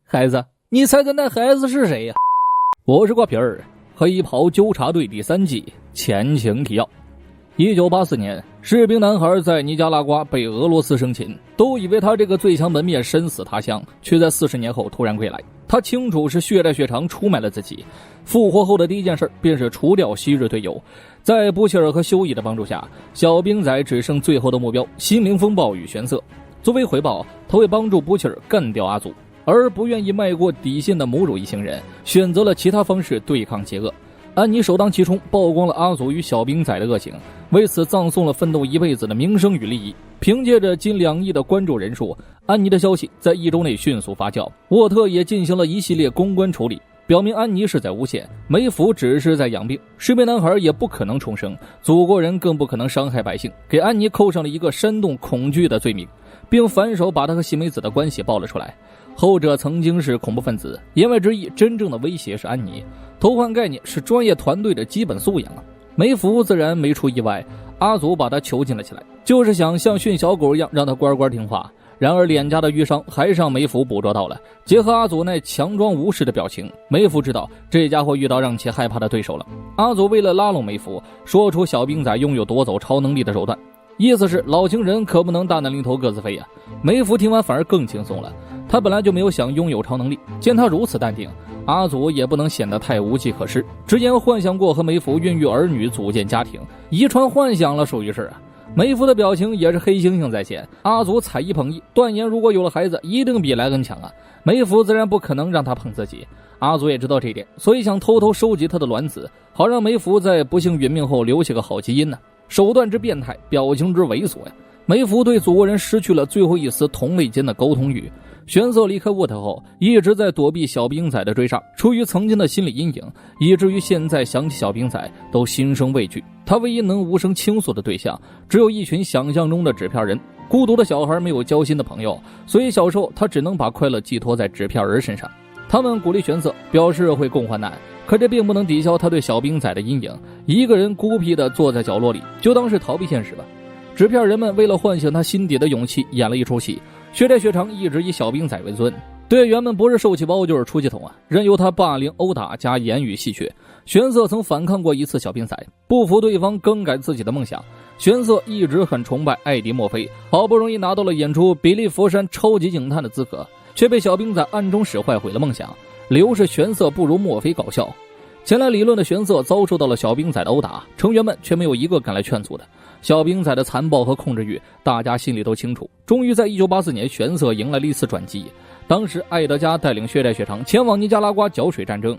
孩子，你猜猜那孩子是谁呀？我是瓜皮儿，黑袍纠察队第3季前情提要。1984年，士兵男孩在尼加拉瓜被俄罗斯生擒，都以为他这个最强门面身死他乡，却在40年后突然归来。他清楚是血债血偿出卖了自己，复活后的第一件事便是除掉昔日队友。在布希尔和休伊的帮助下，小兵仔只剩最后的目标心灵风暴与玄色。作为回报，他会帮助布希尔干掉阿祖，而不愿意迈过底线的母乳一行人选择了其他方式对抗邪恶。安妮首当其冲曝光了阿祖与小兵仔的恶行，为此葬送了奋斗一辈子的名声与利益。凭借着近2亿的关注人数，安妮的消息在1周内迅速发酵。沃特也进行了一系列公关处理，表明安妮是在诬陷，梅芙只是在养病，士兵男孩也不可能重生，祖国人更不可能伤害百姓，给安妮扣上了一个煽动恐惧的罪名，并反手把他和西梅子的关系爆了出来。后者曾经是恐怖分子，言外之意，真正的威胁是安妮。偷换概念是专业团队的基本素养啊。梅芙自然没出意外，阿祖把他囚禁了起来，就是想像训小狗一样让他乖乖听话。然而脸颊的淤伤还是让梅芙捕捉到了，结合阿祖那强装无视的表情，梅芙知道这家伙遇到让其害怕的对手了。阿祖为了拉拢梅芙，说出小兵仔拥有夺走超能力的手段，意思是老情人可不能大难临头各自飞呀。梅芙听完反而更轻松了，他本来就没有想拥有超能力，见他如此淡定，阿祖也不能显得太无计可施，直言幻想过和梅芙孕育儿女，组建家庭，遗传幻想了属于是啊。梅芙的表情也是黑猩猩在线，阿祖踩一捧一，断言如果有了孩子一定比莱恩强啊。梅芙自然不可能让他碰自己，阿祖也知道这一点，所以想偷偷收集他的卵子，好让梅芙在不幸殒命后留下个好基因呢。手段之变态，表情之猥琐呀。梅芙对祖国人失去了最后一丝同类间的沟通欲。玄色离开沃特后，一直在躲避小兵仔的追杀，出于曾经的心理阴影，以至于现在想起小兵仔都心生畏惧。他唯一能无声倾诉的对象，只有一群想象中的纸片人。孤独的小孩没有交心的朋友，所以小时候他只能把快乐寄托在纸片人身上。他们鼓励玄色，表示会共患难，可这并不能抵消他对小兵仔的阴影。一个人孤僻地坐在角落里，就当是逃避现实吧。纸片人们为了唤醒他心底的勇气，演了一出戏。血债血偿一直以小兵仔为尊，队员们不是受气包就是出气筒啊，任由他霸凌殴打加言语戏谑。玄色曾反抗过一次小兵仔，不服对方更改自己的梦想。玄色一直很崇拜艾迪墨菲，好不容易拿到了演出比利佛山超级警探的资格，却被小兵仔暗中使坏毁了梦想。理由是玄色不如墨菲搞笑。前来理论的玄色遭受到了小兵仔的殴打，成员们却没有一个敢来劝阻的。小兵仔的残暴和控制欲，大家心里都清楚。终于在1984年，玄色迎来了一次转机。当时艾德加带领血债血偿前往尼加拉瓜搅水战争，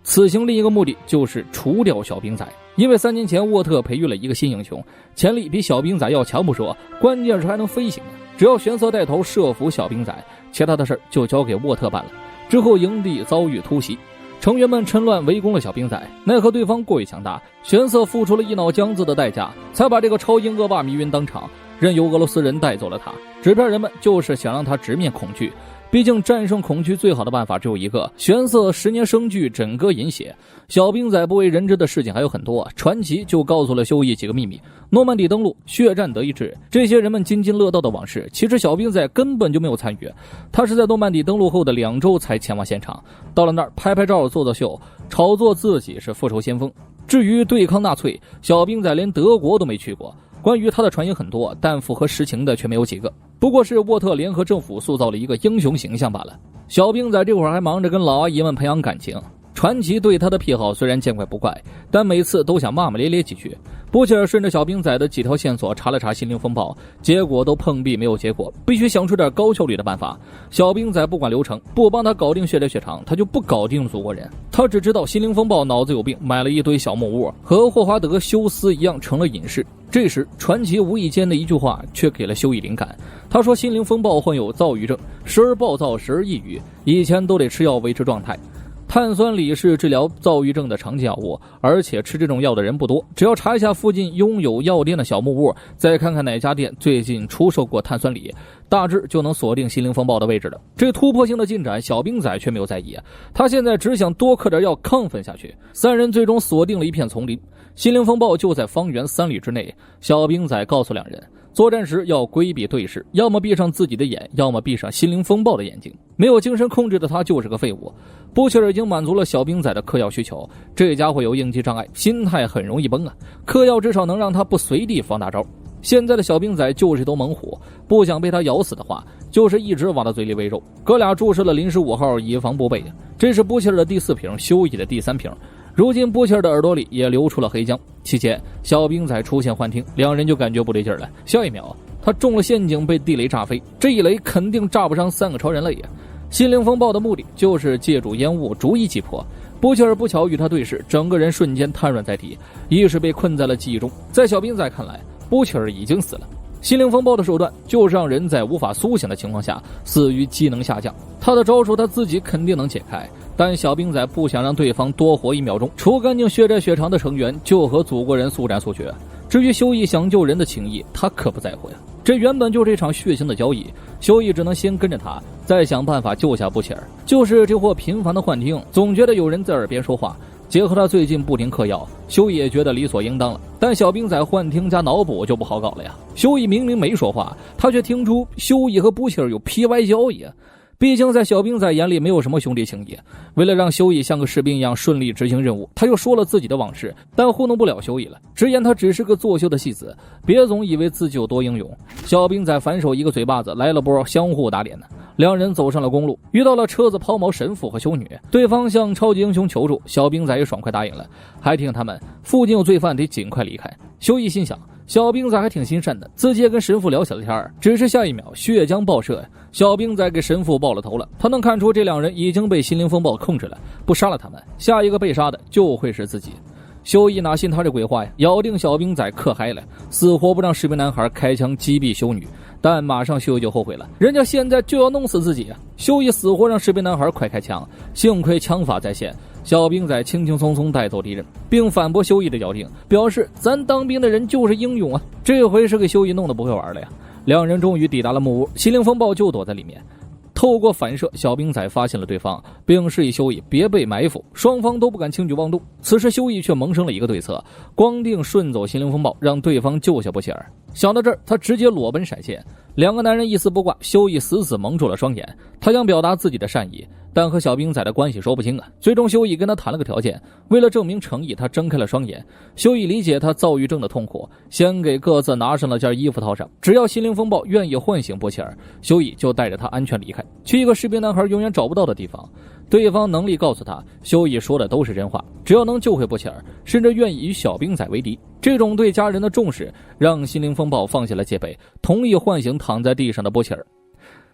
此行另一个目的就是除掉小兵仔。因为3年前沃特培育了一个新英雄，潜力比小兵仔要强不说，关键是还能飞行。只要玄色带头设伏小兵仔，其他的事就交给沃特办了。之后营地遭遇突袭，成员们趁乱围攻了小兵仔，奈何对方过于强大，玄色付出了一脑浆子的代价，才把这个超英恶霸迷晕当场，任由俄罗斯人带走了他。纸片人们就是想让他直面恐惧，毕竟战胜恐惧最好的办法只有一个，玄色10年生聚，枕戈饮血。小兵仔不为人知的事情还有很多，传奇就告诉了休伊几个秘密。诺曼底登陆、血战德意志，这些人们津津乐道的往事，其实小兵仔根本就没有参与。他是在诺曼底登陆后的2周才前往现场，到了那儿拍拍照做做秀，炒作自己是复仇先锋。至于对抗纳粹，小兵仔连德国都没去过。关于他的传言很多，但符合实情的却没有几个，不过是沃特联合政府塑造了一个英雄形象罢了。小兵仔这会儿还忙着跟老阿姨们培养感情，传奇对他的癖好虽然见怪不怪，但每次都想骂骂咧咧几句。布切尔顺着小兵仔的几条线索查了查心灵风暴，结果都碰壁没有结果，必须想出点高效率的办法。小兵仔不管流程，不帮他搞定血债血偿，他就不搞定祖国人。他只知道心灵风暴脑子有病，买了一堆小木屋，和霍华德休斯一样成了隐士。这时传奇无意间的一句话却给了休伊灵感，他说心灵风暴患有躁郁症，时而暴躁时而抑郁，以前都得吃药维持状态。碳酸锂是治疗躁郁症的常见药物，而且吃这种药的人不多，只要查一下附近拥有药店的小木屋，再看看哪家店最近出售过碳酸锂，大致就能锁定心灵风暴的位置了。这突破性的进展，小兵仔却没有在意，他现在只想多嗑点药亢奋下去。3人最终锁定了一片丛林，心灵风暴就在方圆3里之内。小兵仔告诉2人，作战时要规避对视，要么闭上自己的眼，要么闭上心灵风暴的眼睛。没有精神控制的他就是个废物。布切尔已经满足了小兵仔的嗑药需求，这家伙有应激障碍，心态很容易崩啊。嗑药至少能让他不随地放大招。现在的小兵仔就是头猛虎，不想被他咬死的话，就是一直往他嘴里喂肉。哥俩注射了临时5号，以防不备。这是布切尔的第4瓶，休伊的第3瓶。如今布切尔的耳朵里也流出了黑浆。期间小兵仔出现幻听，两人就感觉不对劲了。下一秒他中了陷阱，被地雷炸飞，这一雷肯定炸不伤3个超人类呀。心灵风暴的目的就是借助烟雾逐一击破。布切尔不巧与他对视，整个人瞬间瘫软在地，意识被困在了记忆中。在小兵仔看来，布切尔已经死了。心灵风暴的手段就是让人在无法苏醒的情况下死于机能下降。他的招数他自己肯定能解开，但小兵仔不想让对方多活1秒钟，除干净血债血偿的成员，就和祖国人速战速决。至于休伊想救人的情谊，他可不在乎呀。这原本就是一场血腥的交易，休伊只能先跟着他，再想办法救下布切尔。就是这货频繁的幻听，总觉得有人在耳边说话。结合他最近不停嗑药，休伊也觉得理所应当了。但小兵仔幻听加脑补就不好搞了呀。休伊明明没说话，他却听出休伊和布切尔有 PY 交易。毕竟在小兵仔眼里没有什么兄弟情谊。为了让休伊像个士兵一样顺利执行任务，他又说了自己的往事，但糊弄不了休伊了，直言他只是个作秀的戏子，别总以为自己有多英勇。小兵仔反手一个嘴巴子，来了波相互打脸呢。两人走上了公路，遇到了车子抛锚神父和修女，对方向超级英雄求助，小兵仔也爽快答应了，还提醒他们附近有罪犯得尽快离开。休伊心想，小兵仔还挺心善的，自己也跟神父聊起了天，只是下一秒血浆爆射，小兵仔给神父爆了头了。他能看出这两人已经被心灵风暴控制了，不杀了他们，下一个被杀的就会是自己。休伊哪信他这鬼话呀，咬定小兵仔嗑嗨了，死活不让士兵男孩开枪击毙修女。但马上休伊就后悔了，人家现在就要弄死自己啊！休伊死活让士兵男孩快开枪，幸亏枪法在线，小兵仔轻轻松松带走敌人，并反驳休伊的咬定，表示咱当兵的人就是英勇啊！这回是给休伊弄得不会玩了呀。两人终于抵达了木屋，心灵风暴就躲在里面。透过反射，小兵仔发现了对方，并示意休伊别被埋伏，双方都不敢轻举妄动。此时休伊却萌生了一个对策，光腚顺走心灵风暴，让对方救下布切尔。想到这儿，他直接裸奔闪现。两个男人一丝不挂，休伊死死蒙住了双眼，他想表达自己的善意，但和小兵仔的关系说不清啊。最终休伊跟他谈了个条件，为了证明诚意，他睁开了双眼。休伊理解他躁郁症的痛苦，先给各自拿上了件衣服套上，只要心灵风暴愿意唤醒布切尔，休伊就带着他安全离开，去一个士兵男孩永远找不到的地方。对方能力告诉他，休伊说的都是真话，只要能救回布切尔，甚至愿意与小兵仔为敌。这种对家人的重视让心灵风暴放下了戒备，同意唤醒躺在地上的布切尔。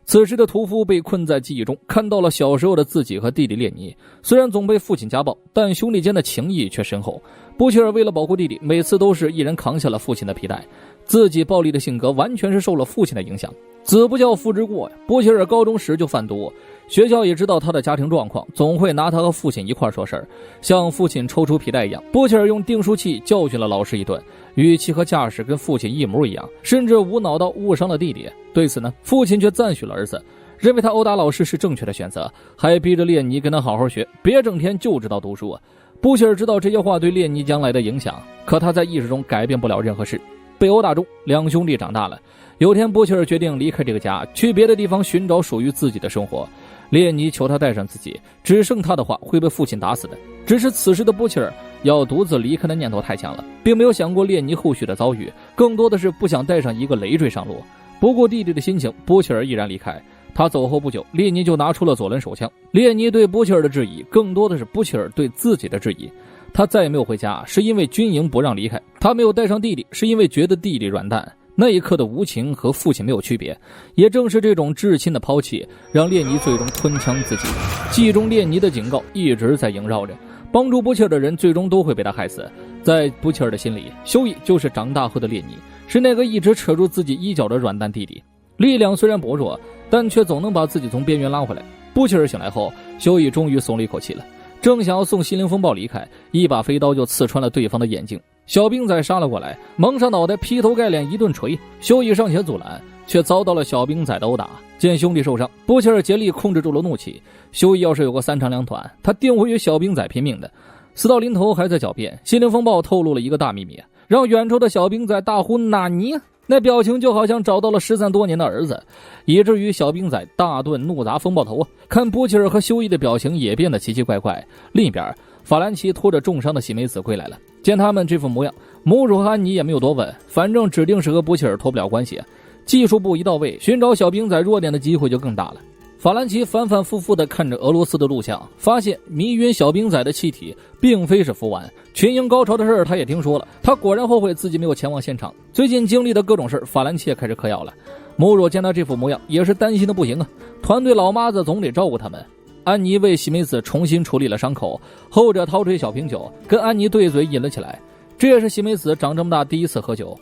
此时的屠夫被困在记忆中，看到了小时候的自己和弟弟列尼，虽然总被父亲家暴，但兄弟间的情谊却深厚。布切尔为了保护弟弟，每次都是一人扛下了父亲的皮带，自己暴力的性格完全是受了父亲的影响。子不教父之过呀！布切尔高中时就贩毒，学校也知道他的家庭状况，总会拿他和父亲一块说事儿，像父亲抽出皮带一样。布切尔用定书器教训了老师一顿，语气和架势跟父亲一模一样，甚至无脑到误伤了弟弟。对此呢，父亲却赞许了儿子，认为他殴打老师是正确的选择，还逼着列尼跟他好好学，别整天就知道读书。布切尔知道这些话对列尼将来的影响，可他在意识中改变不了任何事。被殴打中，两兄弟长大了。有天布切尔决定离开这个家，去别的地方寻找属于自己的生活。列尼求他带上自己，只剩他的话会被父亲打死的。只是此时的布切尔要独自离开的念头太强了，并没有想过列尼后续的遭遇，更多的是不想带上一个累赘上路。不顾弟弟的心情，布切尔毅然离开。他走后不久，列尼就拿出了左轮手枪。列尼对布切尔的质疑，更多的是布切尔对自己的质疑。他再也没有回家，是因为军营不让离开；他没有带上弟弟，是因为觉得弟弟软蛋。那一刻的无情和父亲没有区别，也正是这种至亲的抛弃，让列尼最终吞枪自尽。记忆中列尼的警告一直在萦绕着，帮助布切尔的人最终都会被他害死。在布切尔的心里，休伊就是长大后的列尼，是那个一直扯住自己衣角的软蛋弟弟。力量虽然薄弱，但却总能把自己从边缘拉回来。布切尔醒来后，休伊终于松了一口气了，正想要送心灵风暴离开，一把飞刀就刺穿了对方的眼睛。小兵仔杀了过来，蒙上脑袋，劈头盖脸一顿锤。休伊上前阻拦，却遭到了小兵仔的殴打。见兄弟受伤，布切尔竭力控制住了怒气。休伊要是有个3长2短，他定会与小兵仔拼命的。死到临头还在狡辩，心灵风暴透露了一个大秘密，让远处的小兵仔大呼纳尼。那表情就好像找到了失散多年的儿子，以至于小兵仔大顿怒砸风暴头看布奇尔和修一的表情也变得奇奇怪怪。另一边，法兰奇拖着重伤的喜美子归来了，见他们这副模样，母主和安妮也没有多问，反正指定是和布奇尔脱不了关系。技术部一到位，寻找小兵仔弱点的机会就更大了。法兰奇反反复复地看着俄罗斯的录像，发现迷晕小兵仔的气体并非是福丸。群英高潮的事儿他也听说了，他果然后悔自己没有前往现场。最近经历的各种事儿，法兰奇也开始嗑药了。母乳见他这副模样，也是担心的不行啊。团队老妈子总得照顾他们。安妮为喜美子重新处理了伤口，后者掏出小瓶酒，跟安妮对嘴饮了起来。这也是喜美子长这么大第一次喝酒。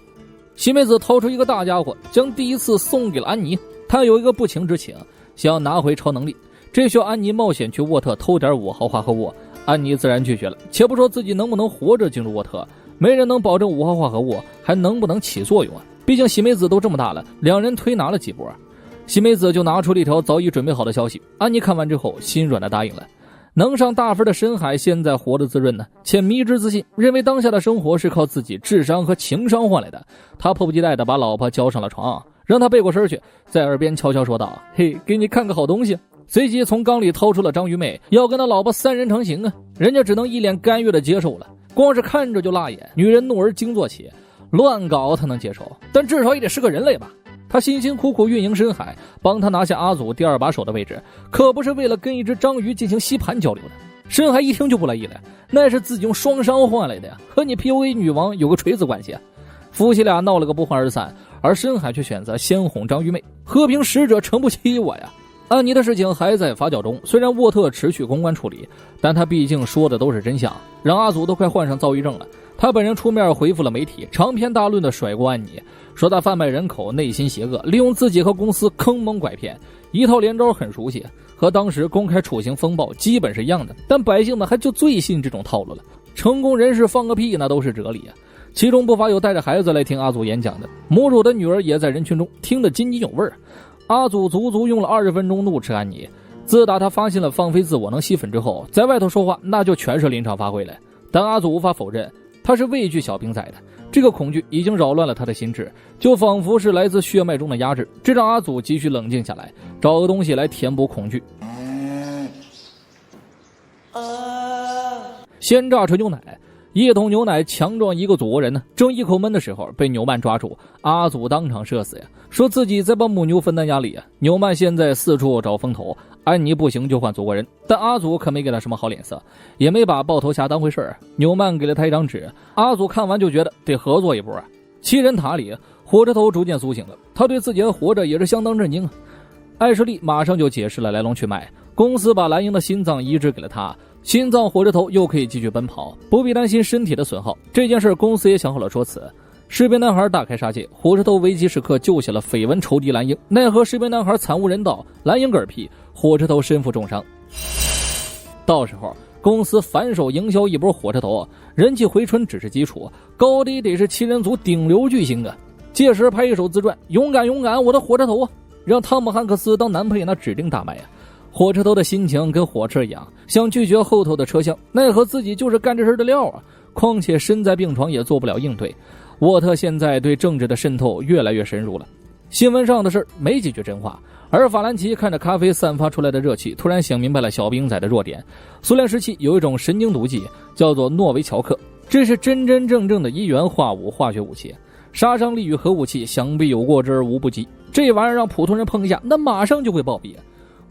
喜美子掏出一个大家伙，将第一次送给了安妮。她有一个不情之请，想要拿回超能力，这需要安妮冒险去沃特偷点5号化合物。安妮自然拒绝了，且不说自己能不能活着进入沃特，没人能保证5号化合物还能不能起作用啊。毕竟喜美子都这么大了，两人推拿了几波，喜美子就拿出了一条早已准备好的消息。安妮看完之后心软的答应了。能上大分的深海现在活得滋润呢，且迷之自信，认为当下的生活是靠自己智商和情商换来的。他迫不及待地把老婆交上了床，让他背过身去，在耳边悄悄说道：嘿，给你看个好东西。随即从缸里掏出了章鱼妹，要跟他老婆3人成行啊，人家只能一脸甘愿地接受了。光是看着就辣眼，女人怒而惊坐起，乱搞他能接受，但至少也得是个人类吧。他辛辛苦苦运营深海，帮他拿下阿祖第2把手的位置，可不是为了跟一只章鱼进行吸盘交流的。深海一听就不乐意了，那是自己用双伤换来的呀，和你 PUA 女王有个锤子关系啊。夫妻俩闹了个不欢而散，而深海却选择先哄章鱼妹，和平使者诚不欺我呀。安妮的事情还在发酵中，虽然沃特持续公关处理，但他毕竟说的都是真相，让阿祖都快患上躁郁症了。他本人出面回复了媒体，长篇大论的甩锅安妮，说他贩卖人口，内心邪恶，利用自己和公司坑蒙拐骗，一套连招很熟悉，和当时公开处刑风暴基本是一样的。但百姓们还就最信这种套路了，成功人士放个屁那都是哲理啊。其中不乏有带着孩子来听阿祖演讲的，母主的女儿也在人群中听得津津有味。阿祖足足用了20分钟怒斥安妮。自打他发现了放飞自我能吸粉之后，在外头说话那就全是临场发挥了。但阿祖无法否认他是畏惧小兵仔的，这个恐惧已经扰乱了他的心智，就仿佛是来自血脉中的压制，这让阿祖急需冷静下来，找个东西来填补恐惧。鲜榨纯牛奶，一桶牛奶强壮一个祖国人呢，正一口闷的时候被纽曼抓住，阿祖当场射死呀，说自己在帮母牛分担压力啊。纽曼现在四处找风头，安妮不行就换祖国人，但阿祖可没给他什么好脸色，也没把爆头侠当回事儿。纽曼给了他一张纸，阿祖看完就觉得得合作一波啊。7人塔里，火车头逐渐苏醒了，他对自己的活着也是相当震惊啊。艾什利马上就解释了来龙去脉，公司把蓝鹰的心脏移植给了他，心脏火车头又可以继续奔跑，不必担心身体的损耗。这件事公司也想好了说辞。士兵男孩大开杀戒，火车头危机时刻救下了绯闻仇敌蓝鹰，奈何士兵男孩惨无人道，蓝鹰嗝屁，火车头身负重伤。到时候公司反手营销一波火车头，人气回春只是基础，高低得是7人组顶流巨星啊。届时拍一首自传，勇敢勇敢我的火车头啊，让汤姆汉克斯当男配那指定大卖啊。火车头的心情跟火车一样，想拒绝后头的车厢，奈何自己就是干这事的料啊，况且身在病床也做不了应对。沃特现在对政治的渗透越来越深入了，新闻上的事没几句真话。而法兰奇看着咖啡散发出来的热气，突然想明白了小兵仔的弱点。苏联时期有一种神经毒剂叫做诺维乔克，这是真真正正的1元化武化学武器，杀伤力与核武器想必有过之而无不及。这玩意儿让普通人碰一下，那马上就会暴毙。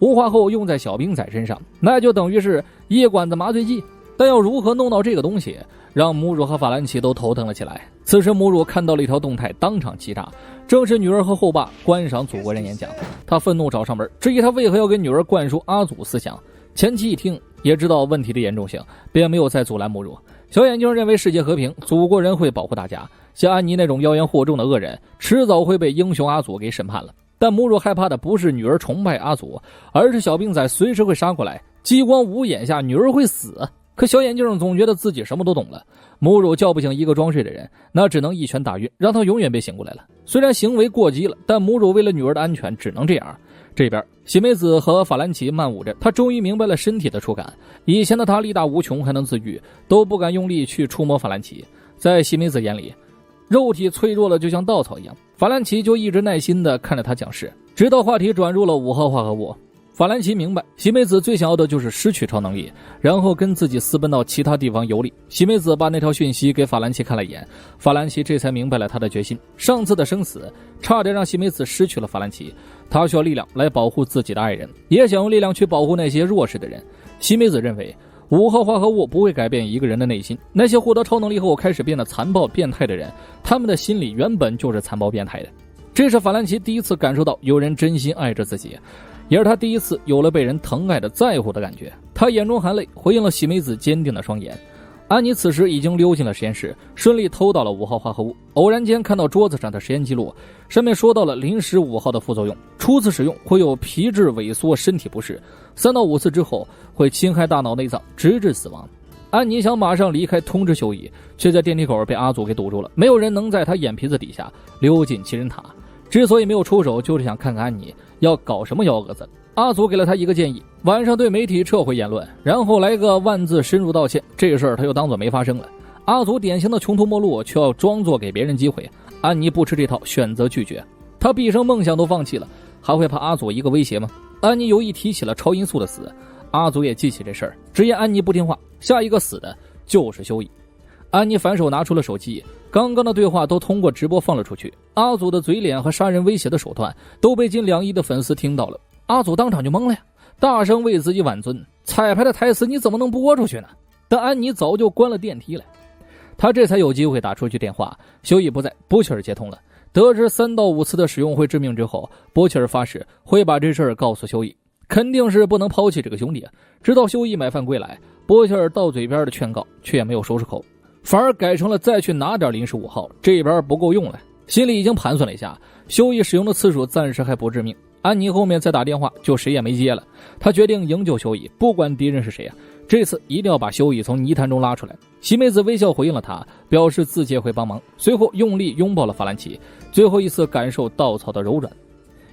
雾化后用在小兵仔身上，那就等于是一管子麻醉剂。但要如何弄到这个东西，让母乳和法兰奇都头疼了起来。此时母乳看到了一条动态，当场气炸，正是女儿和后爸观赏祖国人演讲。他愤怒找上门，质疑他为何要给女儿灌输阿祖思想。前妻一听也知道问题的严重性，便没有再阻拦母乳。小眼睛认为世界和平，祖国人会保护大家，像安妮那种妖言惑众的恶人迟早会被英雄阿祖给审判了。但母乳害怕的不是女儿崇拜阿祖，而是小兵仔随时会杀过来，激光五眼下女儿会死。可小眼镜总觉得自己什么都懂了，母乳叫不醒一个装睡的人，那只能一拳打晕，让他永远别醒过来了。虽然行为过激了，但母乳为了女儿的安全只能这样。这边喜美子和法兰奇慢舞着，他终于明白了身体的触感。以前的他力大无穷，还能自愈，都不敢用力去触摸法兰奇。在喜美子眼里，肉体脆弱了就像稻草一样，法兰奇就一直耐心地看着他讲事，直到话题转入了5号化合物。法兰奇明白喜美子最想要的就是失去超能力，然后跟自己私奔到其他地方游历。喜美子把那条讯息给法兰奇看了一眼，法兰奇这才明白了他的决心。上次的生死差点让喜美子失去了法兰奇，他需要力量来保护自己的爱人，也想用力量去保护那些弱势的人。喜美子认为5号化合物不会改变一个人的内心，那些获得超能力后开始变得残暴变态的人，他们的心里原本就是残暴变态的。这是法兰奇第一次感受到有人真心爱着自己，也是他第一次有了被人疼爱的在乎的感觉。他眼中含泪回应了喜美子坚定的双眼。安妮此时已经溜进了实验室，顺利偷到了5号化合物。偶然间看到桌子上的实验记录，上面说到了临时5号的副作用，初次使用会有皮质萎缩、身体不适，3到5次之后会侵害大脑内脏，直至死亡。安妮想马上离开通知修一，却在电梯口被阿祖给堵住了。没有人能在他眼皮子底下溜进七人塔。之所以没有出手，就是想看看安妮要搞什么幺蛾子。阿祖给了他一个建议，晚上对媒体撤回言论，然后来个万字深入道歉。这事儿他又当作没发生了。阿祖典型的穷途末路，却要装作给别人机会。安妮不吃这套，选择拒绝。他毕生梦想都放弃了，还会怕阿祖一个威胁吗？安妮有意提起了超音速的死，阿祖也记起这事儿，直言安妮不听话，下一个死的就是修一。安妮反手拿出了手机，刚刚的对话都通过直播放了出去。阿祖的嘴脸和杀人威胁的手段都被近2亿的粉丝听到了。阿祖当场就懵了呀，大声为自己挽尊，彩排的台词你怎么能播出去呢？但安妮早就关了电梯了，他这才有机会打出去电话。修一不在，波切尔接通了。得知3到5次的使用会致命之后，波切尔发誓会把这事儿告诉修一，肯定是不能抛弃这个兄弟啊。直到修一买饭归来，波切尔到嘴边的劝告却也没有收拾口，反而改成了再去拿点临时5号，这边不够用了。心里已经盘算了一下，修一使用的次数暂时还不致命。安妮后面再打电话就谁也没接了，他决定营救修一，不管敌人是谁啊，这次一定要把修一从泥潭中拉出来。喜美子微笑回应了他，表示自己也会帮忙，随后用力拥抱了法兰奇，最后一次感受稻草的柔软。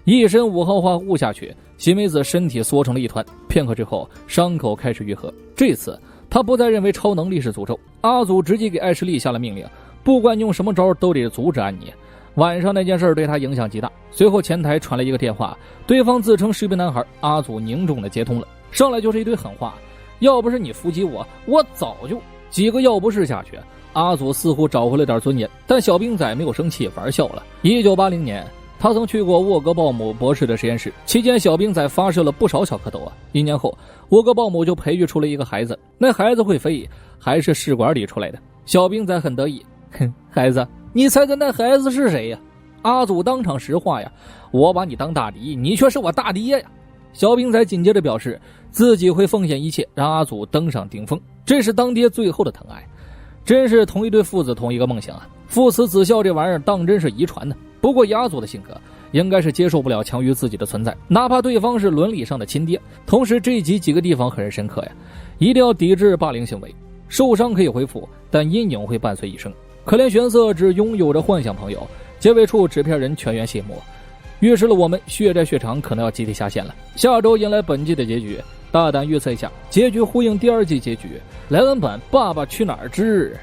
一身5号化物下去，喜美子身体缩成了一团，片刻之后伤口开始愈合。这次他不再认为超能力是诅咒，阿祖直接给艾什利下了命令，不管用什么招都得阻止安妮。晚上那件事对他影响极大。随后前台传来一个电话，对方自称士兵男孩，阿祖凝重的接通了，上来就是一堆狠话，要不是你伏击我早就……几个要不是下去，阿祖似乎找回了点尊严，但小兵仔没有生气，反而笑了。1980年他曾去过沃格鲍姆博士的实验室，期间小兵仔发射了不少小蝌蚪啊。1年后沃格鲍姆就培育出了一个孩子，那孩子会飞，还是试管里出来的。小兵仔很得意，哼，孩子你猜猜那孩子是谁呀？阿祖当场石化呀，我把你当大敌，你却是我大爹呀。小兵仔紧接着表示自己会奉献一切，让阿祖登上顶峰，这是当爹最后的疼爱。真是同一对父子同一个梦想啊，父慈子孝这玩意儿当真是遗传的。不过以阿祖的性格应该是接受不了强于自己的存在，哪怕对方是伦理上的亲爹。同时这一集几个地方很是深刻呀，一定要抵制霸凌行为，受伤可以恢复，但阴影会伴随一生。可怜玄色只拥有着幻想朋友，结尾处纸片人全员谢幕，预示了我们血债血偿可能要集体下线了。下周迎来本季的结局，大胆预测一下，结局呼应第2季结局，莱文版《爸爸去哪儿之》